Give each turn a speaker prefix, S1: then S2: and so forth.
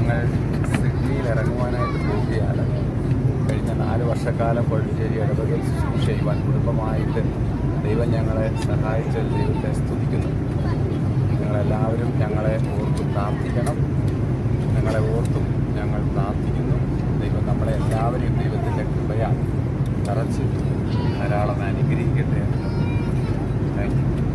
S1: ഞങ്ങൾ സിഡ്നിയിൽ ഇറങ്ങുവാനായിട്ട് പോവുകയാണ്. കഴിഞ്ഞ 4 വർഷക്കാലം കൊഴഞ്ചേരി ഇടവകയിൽ ശുശ്രൂഷ ചെയ്യുവാൻ കുടുംബമായിട്ട് ദൈവം ഞങ്ങളെ സഹായിച്ച ദൈവത്തെ സ്തുതിക്കുന്നു. നിങ്ങളെല്ലാവരും ഞങ്ങളെ ഓർത്ത് പ്രാർത്ഥിക്കണം. ഞങ്ങളെ ഓർത്തും ഞങ്ങൾ പ്രാർത്ഥിക്കുന്നു. ദൈവം നമ്മളെ എല്ലാവരെയും ദൈവത്തിൻ്റെ കൃപയാൽ നിറച്ച് ധാരാളം അനുഗ്രഹിക്കട്ടെ. Thank you.